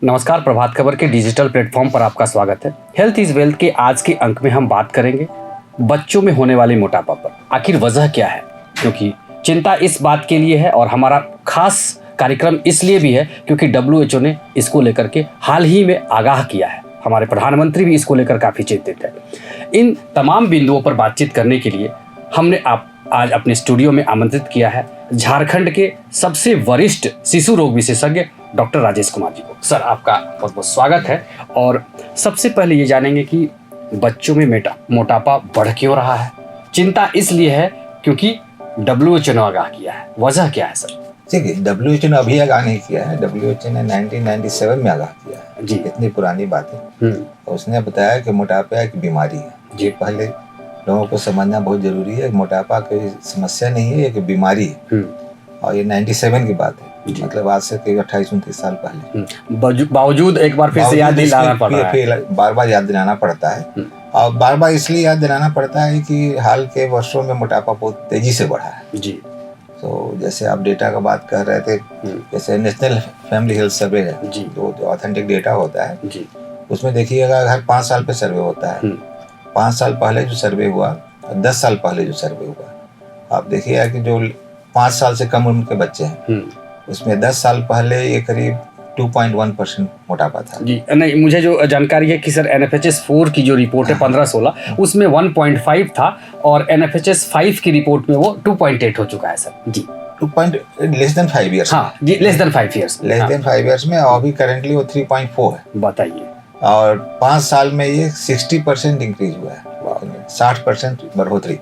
नमस्कार, प्रभात खबर के digital platform पर आपका स्वागत है। हेल्थ इज वेल्थ के आज के अंक में हम बात करेंगे बच्चों में होने वाले मोटापा पर। आखिर वजह क्या है? क्योंकि चिंता इस बात के लिए है और हमारा खास कार्यक्रम इसलिए भी है क्योंकि WHO ने इसको लेकर के हाल ही में आगाह किया है। हमारे प्रधानमंत्री भी इसको लेकर काफ़ी चिंतित है। इन तमाम बिंदुओं पर बातचीत करने के लिए हमने आज अपने स्टूडियो में आमंत्रित किया है झारखंड के सबसे वरिष्ठ शिशु रोग विशेषज्ञ डॉक्टर राजेश कुमार जी को। सर, आपका बहुत बहुत स्वागत है। और सबसे पहले ये जानेंगे कि बच्चों में मोटापा बढ़ क्यों रहा है? चिंता इसलिए है क्योंकि WHO ने आगाह किया है। वजह क्या है सर? देखिए, WHO ने अभी आगाह नहीं किया है। WHO ने 1997 में आगाह किया है जी। इतनी पुरानी बात है। उसने बताया कि मोटापा एक बीमारी है जी। पहले लोगों को समझना बहुत जरूरी है। मोटापा कोई समस्या नहीं है, एक बीमारी है। और ये 97 की बात है, मतलब आज से करीब 28-29 साल पहले। बावजूद एक बार फिर से याद दिलाना पड़ रहा है। बार बार याद दिलाना पड़ता है। और बार बार इसलिए याद दिलाना पड़ता है कि हाल के वर्षों में मोटापा बहुत तेजी से बढ़ा है जी। तो जैसे आप डेटा का बात कर रहे थे, जैसे नेशनल फैमिली हेल्थ सर्वे है जी। जो ऑथेंटिक डेटा होता है जी। उसमें देखिएगा हर 5 साल पे सर्वे होता है। 5 साल पहले जो सर्वे हुआ, 10 साल पहले जो सर्वे हुआ, आप देखिएगा कि जो 5 साल से कम उम्र के बच्चे हैं उसमें 10 साल पहले ये करीब 2.1% मोटापा था जी। नहीं, मुझे जो जानकारी है कि सर NFHS 4 की जो रिपोर्ट है 15-16 उसमें 1.5 था और NFHS 5 की रिपोर्ट में वो 2.8 हो चुका है sir ji. Less than 5 years. हाँ जी, less than 5 years. Less than 5 years में अभी करेंटली वो 3.4 है। बताइए। और 5 साल में ये 60% इंक्रीज हुआ है, 60% बढ़ोतरी।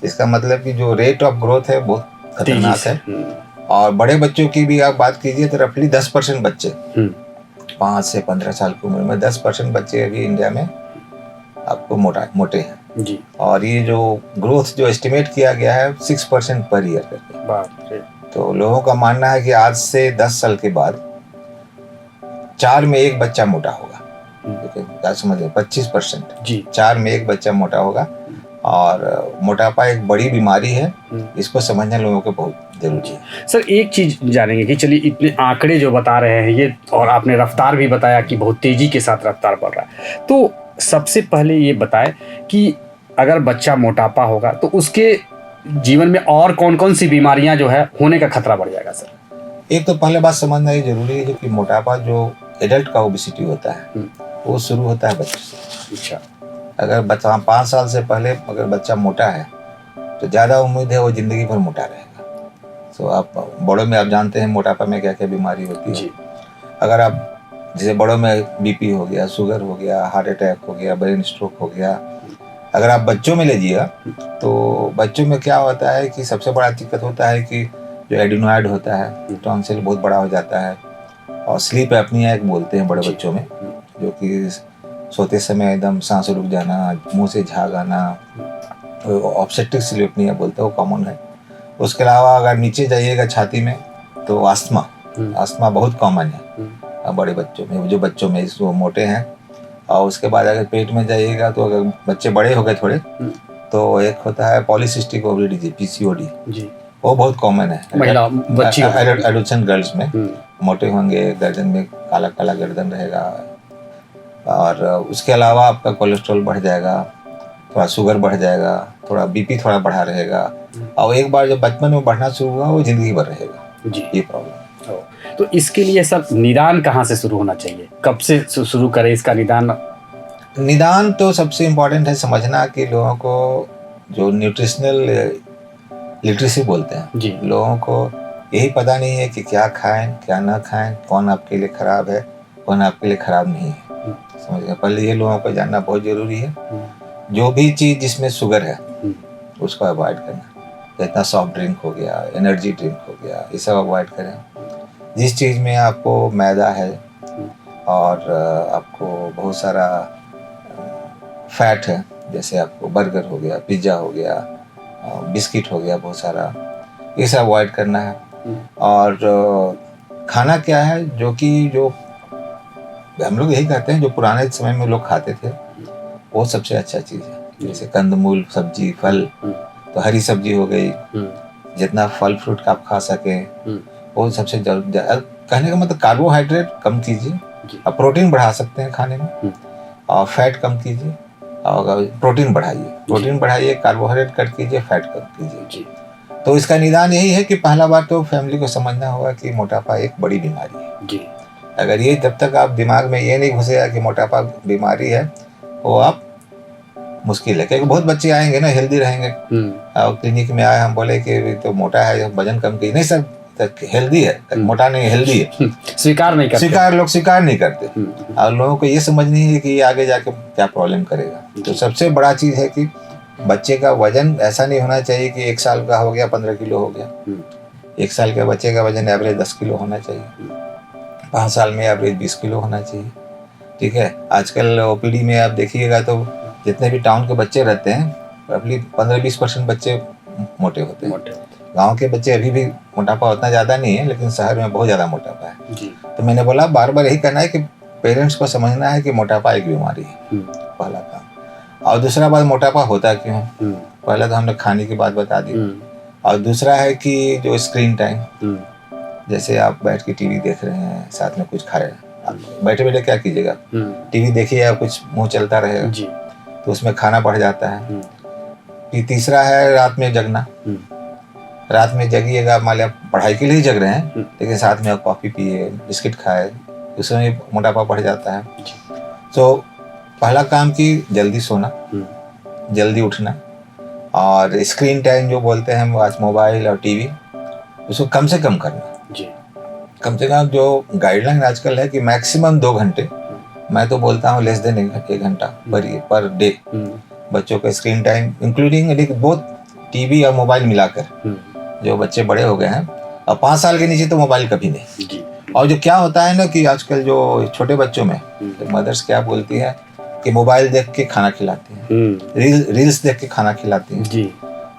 इसका मतलब कि जो रेट ऑफ ग्रोथ है बहुत खतरनाक है। और बड़े बच्चों की भी आप बात कीजिए तो रफली 10% बच्चे 5 से 15 साल की उम्र में 10% बच्चे अभी इंडिया में आपको मोटे हैं जी। और ये जो ग्रोथ जो एस्टिमेट किया गया है 6% पर ईयर करके। तो लोगों का मानना है कि आज से 10 साल के बाद 4 में 1 बच्चा मोटा होगा। क्या समझे? 25% जी। 4 में 1 बच्चा मोटा होगा। और मोटापा एक बड़ी बीमारी है, इसको समझना लोगों को बहुत जरूरी है। सर, एक चीज जानेंगे कि चलिए इतने आंकड़े जो बता रहे हैं ये, और आपने रफ्तार भी बताया कि बहुत तेजी के साथ रफ्तार बढ़ रहा है, तो सबसे पहले ये बताएं कि अगर बच्चा मोटापा होगा तो उसके जीवन में और कौन कौन सी बीमारियां जो है होने का खतरा बढ़ जाएगा सर? एक तो पहले बात समझना ये जरूरी है कि मोटापा जो एडल्ट का ओबेसिटी होता है वो शुरू होता है बच्चे से। अच्छा। अगर बच्चा 5 साल से पहले अगर बच्चा मोटा है तो ज़्यादा उम्मीद है वो जिंदगी भर मोटा रहेगा। तो आप बड़ों में आप जानते हैं मोटापा में क्या क्या बीमारी होती है जी। अगर आप जैसे बड़ों में BP हो गया, शुगर हो गया, हार्ट अटैक हो गया, ब्रेन स्ट्रोक हो गया। अगर आप बच्चों में लीजिएगा तो बच्चों में क्या होता है कि सबसे बड़ा दिक्कत होता है कि जो एडिनोइड होता है, टॉन्सिल बहुत बड़ा हो जाता है। और स्लीप एपनिया एक बोलते हैं बड़े बच्चों में, जो कि सोते समय एकदम सांस रुक जाना, मुंह से झाग आना, ऑब्स्ट्रक्टिव स्लीप एपनिया बोलते हैं, वो कॉमन है। उसके अलावा अगर नीचे जाइएगा छाती में तो अस्थमा बहुत कॉमन है बड़े बच्चों में, जो बच्चों में जो मोटे हैं। और उसके बाद अगर पेट में जाइएगा तो अगर बच्चे बड़े हो गए थोड़े तो एक होता है पॉलीसिस्टिक ओवरी डिजीज, PCOD जी। वो बहुत कॉमन है एडोलेसेंट गर्ल्स में। मोटे होंगे, गर्दन में काला काला गर्दन रहेगा। और उसके अलावा आपका कोलेस्ट्रॉल बढ़ जाएगा, थोड़ा शुगर बढ़ जाएगा, थोड़ा BP थोड़ा बढ़ा रहेगा। और एक बार जब बचपन में बढ़ना शुरू हुआ वो जिंदगी भर रहेगा जी। ये प्रॉब्लम। तो इसके लिए सब निदान कहाँ से शुरू होना चाहिए? कब से शुरू करें इसका निदान? निदान तो सबसे इम्पोर्टेंट है समझना कि लोगों को जो न्यूट्रिशनल लिटरेसी बोलते हैं जी। लोगों को यही पता नहीं है कि क्या खाएं क्या ना खाएं, कौन आपके लिए खराब है कौन आपके लिए खराब नहीं है। समझ गए? पहले ये लोगों को जानना बहुत जरूरी है। जो भी चीज़ जिसमें शुगर है उसको अवॉइड करना। जितना सॉफ्ट ड्रिंक हो गया, एनर्जी ड्रिंक हो गया, ये सब अवॉइड करें। जिस चीज़ में आपको मैदा है और आपको बहुत सारा फैट है, जैसे आपको बर्गर हो गया, पिज्ज़ा हो गया, बिस्किट हो गया, बहुत सारा, ये सब अवॉइड करना है। और खाना क्या है जो हम लोग यही कहते हैं जो पुराने समय में लोग खाते थे वो सबसे अच्छा चीज़ है। जैसे कंदमूल, सब्जी, फल, तो हरी सब्जी हो गई, जितना फल फ्रूट का आप खा सकें वो सबसे कहने का मतलब कार्बोहाइड्रेट कम कीजिए जी। अब प्रोटीन बढ़ा सकते हैं खाने में, और फैट कम कीजिए, और प्रोटीन बढ़ाइए, कार्बोहाइड्रेट कट कीजिए, फैट कम कीजिए जी। तो इसका निदान यही है कि पहला बात तो फैमिली को समझना होगा कि मोटापा एक बड़ी बीमारी है जी। अगर ये जब तक आप दिमाग में ये नहीं घुसेगा कि मोटापा बीमारी है, वो आप मुश्किल है। क्योंकि बहुत बच्चे आएंगे ना हेल्दी रहेंगे, और क्लिनिक में आए, हम बोले कि तो मोटा है, वजन कम की, नहीं सर हेल्दी है, मोटा नहीं हेल्दी है। स्वीकार नहीं करते, लोग स्वीकार नहीं करते। और लोगों को ये समझनी है कि ये आगे जाके क्या प्रॉब्लम करेगा। तो सबसे बड़ा चीज़ है कि बच्चे का वजन ऐसा नहीं होना चाहिए कि 1 साल का हो गया 15 किलो हो गया। 1 साल के बच्चे का वजन एवरेज 10 किलो होना चाहिए, 5 साल में एवरेज 20 किलो होना चाहिए। ठीक है, आजकल ओपीडी में आप देखिएगा तो जितने भी टाउन के बच्चे रहते हैं, roughly 15-20% बच्चे मोटे होते हैं। गांव के बच्चे अभी भी मोटापा उतना ज़्यादा नहीं है, लेकिन शहर में बहुत ज़्यादा मोटापा है जी। तो मैंने बोला बार बार यही कहना है कि पेरेंट्स को समझना है कि मोटापा एक बीमारी है, पहला काम। और दूसरा बात, मोटापा होता क्यों है, पहले तो हमने खाने की बात बता दी, और दूसरा है कि जो स्क्रीन टाइम, जैसे आप बैठ के टीवी देख रहे हैं, साथ में कुछ खा रहे हैं, बैठे बैठे क्या कीजिएगा, टीवी देखिए या कुछ मुंह चलता रहेगा जी, तो उसमें खाना बढ़ जाता है। फिर तीसरा है रात में जगना, रात में जगिएगा, मान लिया पढ़ाई के लिए ही जग रहे हैं, लेकिन साथ में आप कॉफ़ी पिए, बिस्किट खाए, उसमें मोटापा बढ़ जाता है। तो पहला काम कि जल्दी सोना, जल्दी उठना, और स्क्रीन टाइम जो बोलते हैं हम आज मोबाइल और टीवी, उसको कम से कम करना जी। कम से कम जो गाइडलाइन आजकल है कि मैक्सिमम 2 घंटे, मैं तो बोलता हूँ लेस देन 1 घंटा पर डे बच्चों का screen time, including both TV और मोबाइल मिलाकर। जो बच्चे बड़े हो गए हैं, और 5 साल के नीचे तो मोबाइल कभी नहीं जी। और जो क्या होता है ना कि आजकल जो छोटे बच्चों में मदर्स क्या बोलती है कि मोबाइल देख के खाना खिलाती हैं, रील्स देख के खाना खिलाती हैं जी।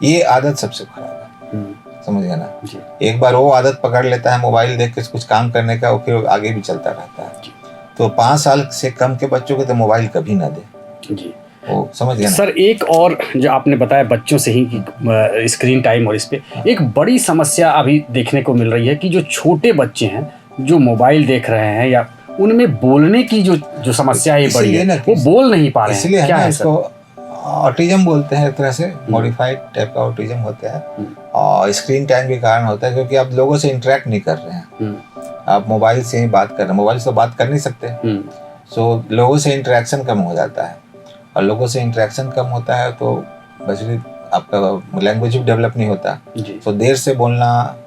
ये आदत सबसे खराब है, समझ गए ना जी। एक बार वो आदत पकड़ लेता है मोबाइल देख के कुछ काम करने का, वो फिर आगे भी चलता रहता है जी। तो 5 साल से कम के बच्चों को तो मोबाइल कभी ना दे जी। वो समझ गया ना? सर एक और जो आपने बताया बच्चों से ही कि स्क्रीन टाइम, और इस पे एक बड़ी समस्या अभी देखने को मिल रही है कि जो छोटे बच्चे हैं जो मोबाइल देख रहे हैं, या उनमें बोलने की जो समस्या है बड़ी है, वो बोल नहीं पा रहे हैं। इसलिए क्या है इसको ऑटिज्म बोलते हैं, एक तरह से मॉडिफाइड टाइप का ऑटिज्म होता है, और स्क्रीन टाइम के कारण होता है क्योंकि आप लोगों से इंटरेक्ट नहीं कर रहे हैं, आप मोबाइल से ही बात कर रहे हैं। मोबाइल से बात कर नहीं सकते, सो लोगों से इंटरेक्शन कम हो जाता है, और लोगों से इंटरेक्शन कम होता है तो बचरी आपका लैंग्वेज भी डेवलप नहीं होता, तो देर से बोलना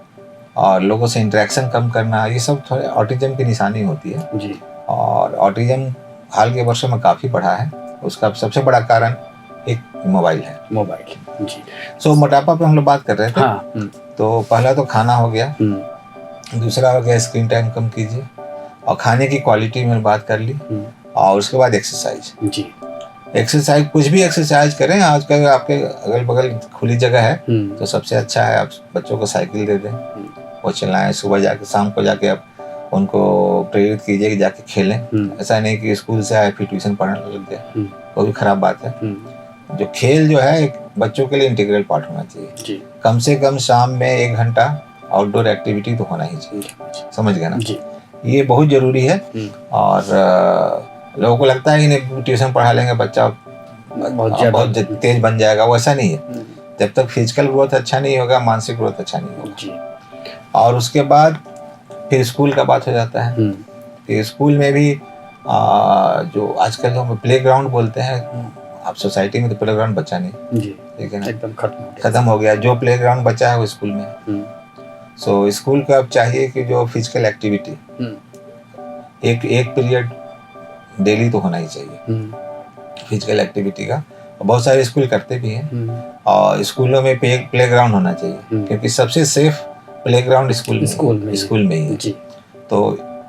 और लोगों से इंटरेक्शन कम करना, ये सब थोड़े ऑटिज्म की निशानी होती है जी। और ऑटिज्म हाल के वर्षों में काफ़ी बढ़ा है, उसका सबसे बड़ा कारण एक मोबाइल है, मोबाइल जी। सो मोटापा पे हम लोग बात कर रहे थे। हाँ। तो पहला तो खाना हो गया, दूसरा हो गया स्क्रीन टाइम कम कीजिए, और खाने की क्वालिटी में बात कर ली, और उसके बाद एक्सरसाइज जी। एक्सरसाइज, कुछ भी एक्सरसाइज करें, आजकल आपके अगल बगल खुली जगह है तो सबसे अच्छा है आप बच्चों को साइकिल दे दें, वो चलाएं, सुबह जाके शाम को जाके आप उनको प्रेरित कीजिए कि जाके खेलें। ऐसा नहीं कि स्कूल से आए फिर ट्यूशन पढ़ने लग गए, वो भी खराब बात है। जो खेल जो है एक बच्चों के लिए इंटीग्रल पार्ट होना चाहिए, कम से कम शाम में 1 घंटा आउटडोर एक्टिविटी तो होना ही चाहिए, समझ गए ना जी। ये बहुत जरूरी है। और लोगों को लगता है कि नहीं ट्यूशन पढ़ा लेंगे बच्चा बहुत तेज बन जाएगा, वो ऐसा नहीं है। जब तक फिजिकल ग्रोथ अच्छा नहीं होगा, मानसिक ग्रोथ अच्छा नहीं होगा जी। और उसके बाद फिर स्कूल का बात हो जाता है। फिर स्कूल में भी जो आजकल जो हम प्ले ग्राउंड बोलते हैं, आप सोसाइटी में तो प्ले ग्राउंड बचा नहीं जी, ठीक है ना, एकदम खत्म हो गया। जो प्ले ग्राउंड बचा है वो स्कूल में। सो स्कूल का अब चाहिए कि जो फिजिकल एक्टिविटी एक पीरियड डेली तो होना ही चाहिए फिजिकल एक्टिविटी का। बहुत सारे स्कूल करते भी हैं, और स्कूलों में प्ले ग्राउंड होना चाहिए, क्योंकि सबसे सेफ प्ले ग्राउंड स्कूल में ही है जी। तो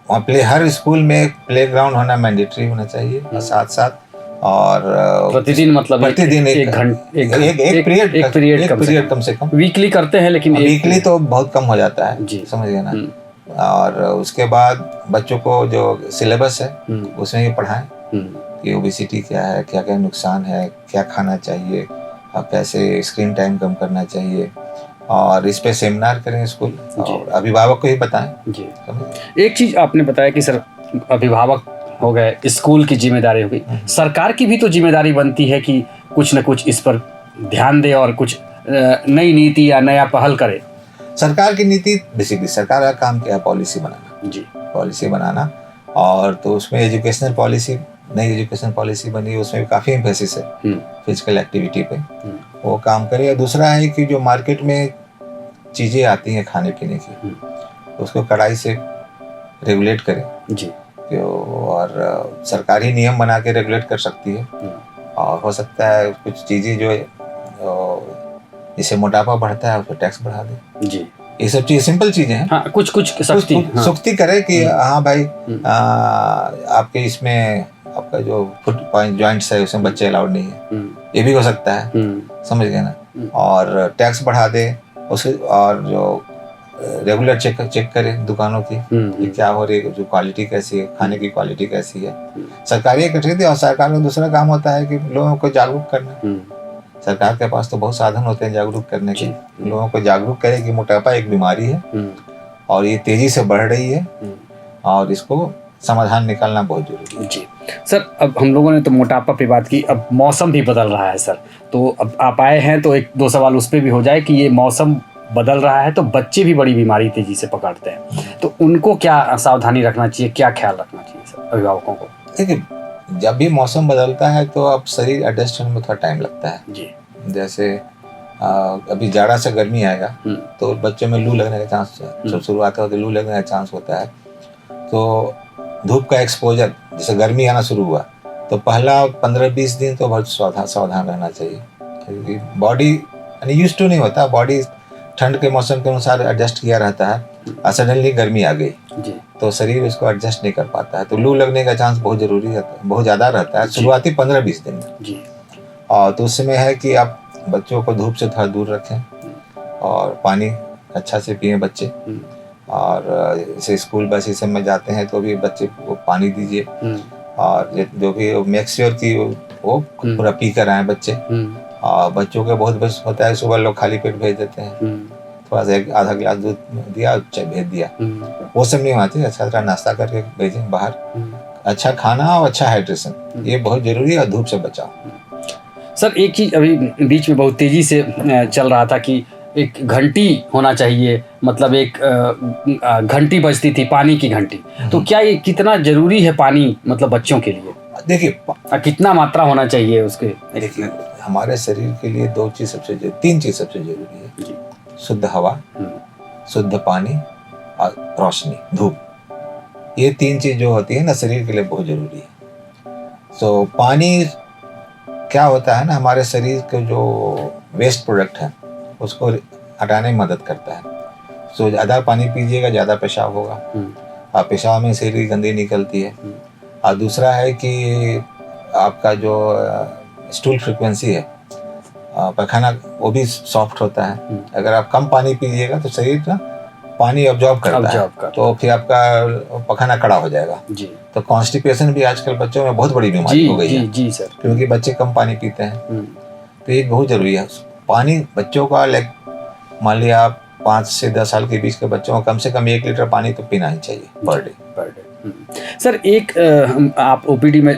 वहाँ हर स्कूल में प्ले ग्राउंड होना मैंडेटरी होना चाहिए, और साथ साथ और प्रतिदिन मतलब प्रतिदिन एक पीरियड कम से कम। वीकली करते हैं, लेकिन वीकली तो बहुत कम हो जाता है, समझ गए ना। और उसके बाद बच्चों को जो सिलेबस है उसमें ये पढ़ाएं कि ओबेसिटी क्या है, क्या क्या नुकसान है, क्या खाना चाहिए, और कैसे स्क्रीन टाइम कम करना चाहिए, और इस पे सेमिनार करें स्कूल, और अभिभावक को ही बताएं जी। एक चीज़ आपने बताया कि सर अभिभावक हो गए, स्कूल की जिम्मेदारी हो गई, सरकार की भी तो जिम्मेदारी बनती है कि कुछ न कुछ इस पर ध्यान दे और कुछ नई नीति या नया पहल करे। सरकार की नीति, बेसिकली सरकार का काम क्या है? पॉलिसी बनाना जी। पॉलिसी बनाना। और तो उसमें एजुकेशनल पॉलिसी, नई एजुकेशन पॉलिसी बनी, उसमें भी काफ़ी एम्फेसिस है फिजिकल एक्टिविटी पे, वो काम करे। और दूसरा है कि जो मार्केट में चीज़ें आती हैं खाने पीने की, उसको कड़ाई से रेगुलेट करे जी। और सरकारी नियम बना के रेगुलेट कर सकती है। और हो सकता है कुछ चीज़ें जो जिससे मोटापा बढ़ता है उसको टैक्स बढ़ा दे। जी, ये सब चीज़ सिंपल चीज़ें हैं। हाँ, कुछ सख्ती करे कि हाँ भाई, आपके इसमें आपका जो फुट जॉइंट्स है उसमें बच्चे अलाउड नहीं है, ये भी हो सकता है, समझ गए ना। और टैक्स बढ़ा दे उसे, और जो रेगुलर चेक करे दुकानों की कि क्या हो रही है, जो क्वालिटी कैसी है, खाने की क्वालिटी कैसी है। सरकारी एक, और सरकार का दूसरा काम होता है कि लोगों को जागरूक करना। सरकार के पास तो बहुत साधन होते हैं जागरूक करने के, लोगों को जागरूक करे कि मोटापा एक बीमारी है और ये तेजी से बढ़ रही है और इसको समाधान निकालना बहुत जरूरी है। जी सर, अब हम लोगों ने तो मोटापा पे बात की, अब मौसम भी बदल रहा है सर, तो अब आप आए हैं तो एक दो सवाल उस पर भी हो जाए कि ये मौसम बदल रहा है तो बच्चे भी बड़ी बीमारी तेजी से पकड़ते हैं, तो उनको क्या सावधानी रखना चाहिए, क्या ख्याल रखना चाहिए सर अभिभावकों को? देखिए, जब भी मौसम बदलता है तो अब शरीर एडजस्ट होने में थोड़ा टाइम लगता है जी। जैसे अभी जाड़ा से गर्मी आएगा तो बच्चों में लू लगने का चांस, जब शुरुआत होती है लू लगने का चांस होता है। तो धूप का एक्सपोजर, जैसे गर्मी आना शुरू हुआ तो पहला 15-20 दिन तो बहुत सावधान रहना चाहिए, क्योंकि बॉडी यूज्ड टू नहीं होता, बॉडी ठंड के मौसम के अनुसार एडजस्ट किया रहता है, और सडनली गर्मी आ गई तो शरीर उसको एडजस्ट नहीं कर पाता है, तो लू लगने का चांस बहुत जरूरी है, बहुत ज़्यादा रहता है शुरुआती 15-20 दिन में। और तो उस समय है कि आप बच्चों को धूप से थोड़ा दूर रखें और पानी अच्छा से पिएं बच्चे। और जैसे स्कूल बस इस समय जाते हैं तो भी बच्चे को पानी दीजिए, और जो भी मेक श्योर कि वो पूरा पी कर आए बच्चे। और बच्चों के बहुत बस होता है सुबह लोग खाली पेट भेज देते हैं, थोड़ा सा एक आधा गिलास दूध दिया भेज दिया, वो सब नहीं होना चाहिए। अच्छा नाश्ता करके भेजें बाहर, अच्छा खाना और अच्छा हाइड्रेशन, ये बहुत जरूरी है। और धूप से बचाओ। सर एक चीज़ अभी बीच में बहुत तेज़ी से चल रहा था कि एक घंटी होना चाहिए, मतलब एक घंटी बजती थी, पानी की घंटी, तो क्या ये कितना जरूरी है पानी, मतलब बच्चों के लिए? देखिए, कितना मात्रा होना चाहिए उसके? देखिए, हमारे शरीर के लिए तीन चीज सबसे जरूरी है, शुद्ध हवा, शुद्ध पानी और रोशनी, धूप। ये तीन चीज जो होती है ना शरीर के लिए बहुत जरूरी है। तो पानी क्या होता है ना, हमारे शरीर के जो वेस्ट प्रोडक्ट है उसको हटाने में मदद करता है। तो ज़्यादा पानी पीजिएगा ज़्यादा पेशाब होगा, और पेशाब में शरीर की गंदगी निकलती है। और दूसरा है कि आपका जो स्टूल फ्रीक्वेंसी है, पैखाना, वो भी सॉफ्ट होता है। अगर आप कम पानी पीजिएगा तो शरीर ना पानी ऑब्जॉर्ब करता है, तो फिर आपका पखाना कड़ा हो जाएगा जी। तो कॉन्स्टिपेशन भी आजकल बच्चों में बहुत बड़ी बीमारी हो गई है जी सर, क्योंकि बच्चे कम पानी पीते हैं। तो ये बहुत जरूरी है पानी बच्चों का। मान लिया आप 5 से 10 साल के बीच के बच्चों को कम से कम 1 लीटर पानी तो पीना ही चाहिए पर डे। सर एक आप ओपीडी में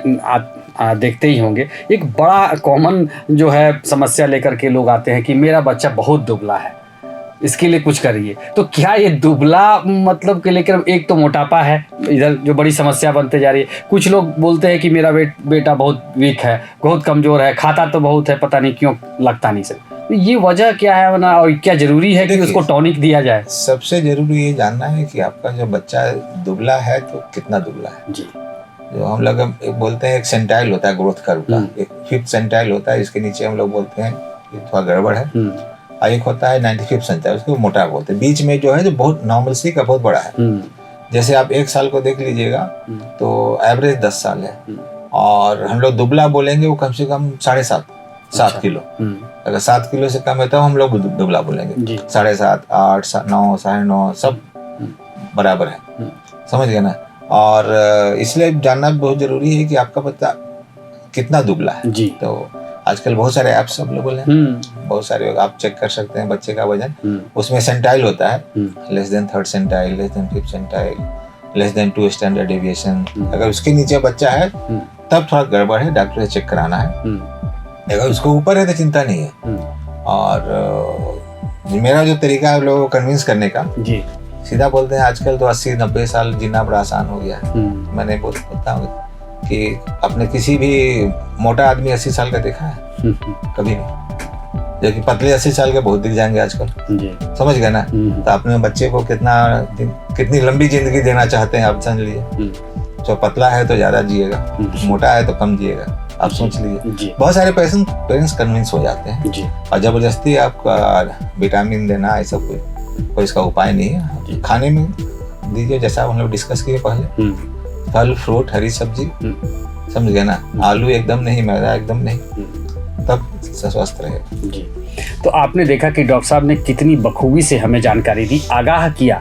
देखते ही होंगे, एक बड़ा कॉमन जो है समस्या लेकर के लोग आते हैं कि मेरा बच्चा बहुत दुबला है, इसके लिए कुछ करिए। तो क्या ये दुबला मतलब के लेकर, एक तो मोटापा है इधर जो बड़ी समस्या बनते जा रही है, कुछ लोग बोलते हैं कि मेरा बेटा बहुत वीक है, बहुत कमज़ोर है, खाता तो बहुत है, पता नहीं क्यों लगता नहीं सर, तो ये वजह क्या है ना, और क्या जरूरी है कि उसको टॉनिक दिया जाए? सबसे जरूरी ये जानना है कि आपका जो बच्चा दुबला है तो कितना दुबला है जी। जो हम लोग बोलते हैं एक सेंटाइल होता है ग्रोथ कर्व का, एक 5th सेंटाइल होता है, इसके नीचे हम लोग बोलते हैं कि थोड़ा गड़बड़ है, और एक होता है 95th सेंटाइल, उसको मोटा बोलते हैं। बीच में जो है जो बहुत नॉर्मलसी का बहुत बड़ा है। जैसे आप 1 साल को देख लीजिएगा तो एवरेज 10 साल है, और हम लोग दुबला बोलेंगे वो कम से कम 7.5 किलो। अगर 7 किलो से कम है तो हम लोग दुबला बोलेंगे, 7.5, 8, 9, 9.5 सब बराबर है, समझ गए ना। और इसलिए जानना बहुत जरूरी है कि आपका बच्चा कितना दुबला है जी। तो आजकल बहुत सारे ऐप्स अवेलेबल हैं, बहुत सारे आप चेक कर सकते हैं बच्चे का वजन, उसमें सेंटाइल होता है, less than 3rd centile, less than 5th centile, less than 2 standard deviation, अगर उसके नीचे बच्चा है तब थोड़ा गड़बड़ है, डॉक्टर से चेक कराना है। अगर उसको ऊपर है तो चिंता नहीं है। और मेरा जो तरीका है लोगों को कन्विंस करने का, जी, सीधा बोलते हैं आजकल तो 80-90 साल जीना बड़ा आसान हो गया है। मैंने बोलता हूँ कि अपने किसी भी मोटा आदमी 80 साल का देखा है? कभी नहीं। जबकि पतले 80 साल के बहुत दिख जाएंगे आजकल, समझ गए ना। तो अपने बच्चे को कितनी लंबी जिंदगी देना चाहते हैं आप समझ लिए। जो पतला है तो ज्यादा जिएगा, मोटा है तो कम जिएगा, आप सोच लीजिए। बहुत सारे पेरेंट्स कन्विंस हो जाते हैं और जबरदस्ती आपका विटामिन देना ऐसा कोई इसका उपाय नहीं है। खाने में दीजिए, जैसा हम लोग डिस्कस किए पहले, फल फ्रूट हरी सब्जी, समझ गए ना। आलू एकदम नहीं, मैदा एकदम नहीं, तब स्वस्थ रहेगा। जी, तो आपने देखा कि डॉक्टर साहब ने कितनी बखूबी से हमें जानकारी दी, आगाह किया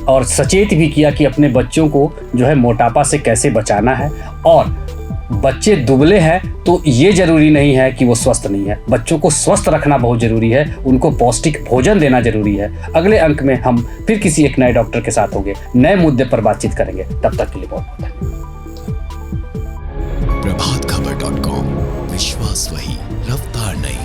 और सचेत भी किया कि अपने बच्चों को जो है मोटापा से कैसे बचाना है। और बच्चे दुबले हैं तो ये जरूरी नहीं है कि वो स्वस्थ नहीं है। बच्चों को स्वस्थ रखना बहुत जरूरी है, उनको पौष्टिक भोजन देना जरूरी है। अगले अंक में हम फिर किसी एक नए डॉक्टर के साथ होंगे, नए मुद्दे पर बातचीत करेंगे। तब तक के लिए बहुत बहुत धन्यवाद।